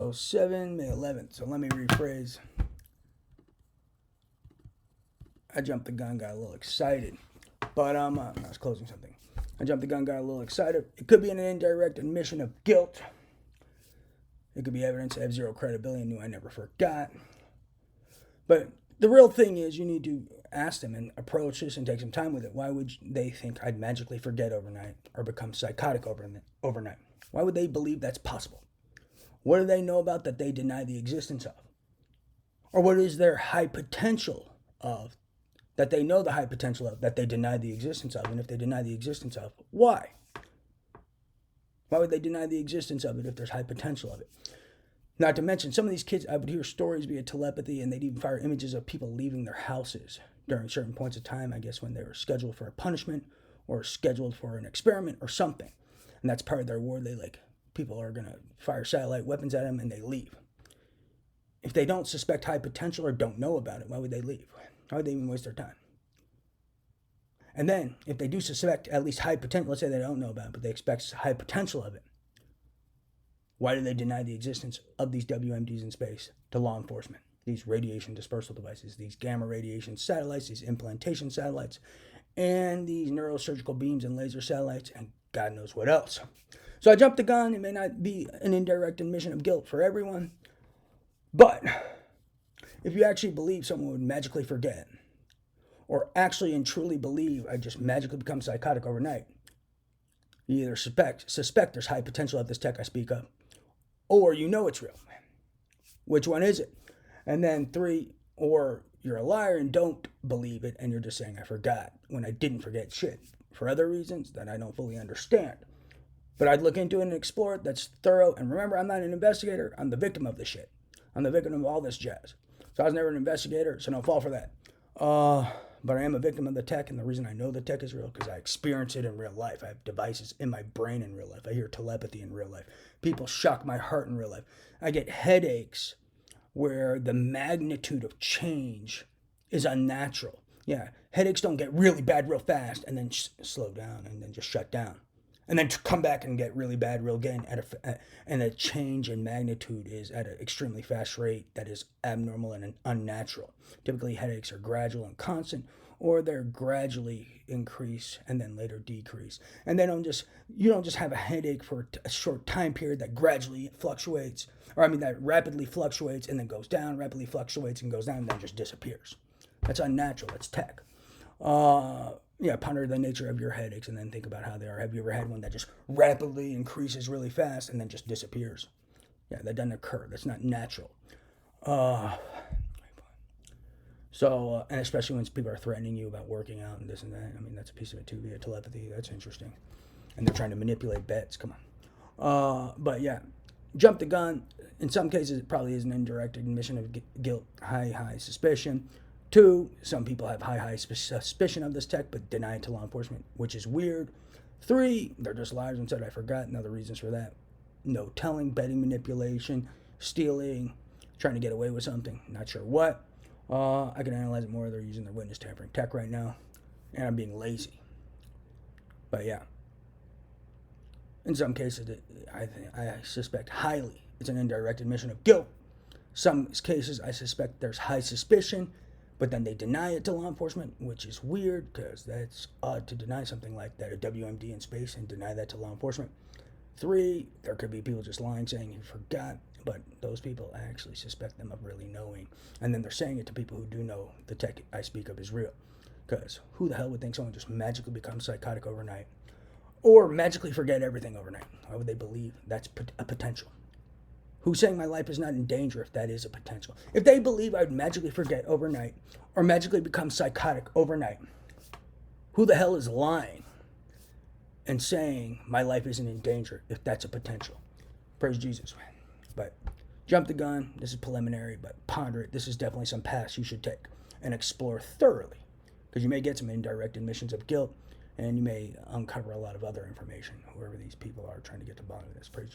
07, May 11th. So let me rephrase. I jumped the gun, got a little excited. But I was closing something. I jumped the gun, got a little excited. It could be an indirect admission of guilt. It could be evidence I have zero credibility and knew I never forgot. But the real thing is you need to ask them and approach this and take some time with it. Why would they think I'd magically forget overnight or become psychotic overnight? Why would they believe that's possible? What do they know about that they deny the existence of? Or what is their high potential of that they know the high potential of that they deny the existence of? And if they deny the existence of, why? Why would they deny the existence of it if there's high potential of it? Not to mention, some of these kids, I would hear stories via telepathy, and they'd even fire images of people leaving their houses during certain points of time, I guess when they were scheduled for a punishment or scheduled for an experiment or something. And that's part of their war. People are going to fire satellite weapons at them and they leave. If they don't suspect high potential or don't know about it, why would they leave? Why would they even waste their time? And then, if they do suspect at least high potential, let's say they don't know about it, but they expect high potential of it, why do they deny the existence of these WMDs in space to law enforcement? These radiation dispersal devices, these gamma radiation satellites, these implantation satellites, and these neurosurgical beams and laser satellites, and God knows what else. So I jumped the gun. It may not be an indirect admission of guilt for everyone, but if you actually believe someone would magically forget, or actually and truly believe I just magically become psychotic overnight, you either suspect there's high potential of this tech I speak of, or you know it's real. Which one is it? And then 3, or you're a liar and don't believe it and you're just saying I forgot when I didn't forget shit for other reasons that I don't fully understand. But I'd look into it and explore it. That's thorough. And remember, I'm not an investigator. I'm the victim of this shit. I'm the victim of all this jazz. So I was never an investigator, so don't fall for that. But I am a victim of the tech, and the reason I know the tech is real because I experience it in real life. I have devices in my brain in real life. I hear telepathy in real life. People shock my heart in real life. I get headaches where the magnitude of change is unnatural. Yeah, headaches don't get really bad real fast and then slow down and then just shut down. And then to come back and get really bad real again and the change in magnitude is at an extremely fast rate that is abnormal and unnatural. Typically headaches are gradual and constant, or they're gradually increase and then later decrease. And you don't just have a headache for a short time period that gradually fluctuates, that rapidly fluctuates and then goes down, rapidly fluctuates and goes down and then just disappears. That's unnatural. That's tech. Ponder the nature of your headaches and then think about how they are. Have you ever had one that just rapidly increases really fast and then just disappears? Yeah, that doesn't occur. That's not natural. And especially when people are threatening you about working out and this and that. That's a piece of it too via telepathy. That's interesting. And they're trying to manipulate bets. Come on. But yeah, jump the gun. In some cases, it probably is an indirect admission of guilt, high suspicion. 2, some people have high suspicion of this tech but deny it to law enforcement, which is weird. 3, they're just liars and said I forgot, and other reasons for that. No telling, betting manipulation, stealing, trying to get away with something, not sure what. I can analyze it more. They're using their witness tampering tech right now, and I'm being lazy. But yeah, in some cases, I suspect highly it's an indirect admission of guilt. Some cases, I suspect there's high suspicion, but then they deny it to law enforcement, which is weird because that's odd to deny something like that, a WMD in space, and deny that to law enforcement. 3, there could be people just lying, saying you forgot, but those people, I actually suspect them of really knowing. And then they're saying it to people who do know the tech I speak of is real. Because who the hell would think someone just magically becomes psychotic overnight? Or magically forget everything overnight? Why would they believe that's a potential? Who's saying my life is not in danger if that is a potential? If they believe I would magically forget overnight or magically become psychotic overnight, who the hell is lying and saying my life isn't in danger if that's a potential? Praise Jesus. But jump the gun. This is preliminary, but ponder it. This is definitely some paths you should take and explore thoroughly, because you may get some indirect admissions of guilt and you may uncover a lot of other information, whoever these people are trying to get to the bottom of this. Praise Jesus.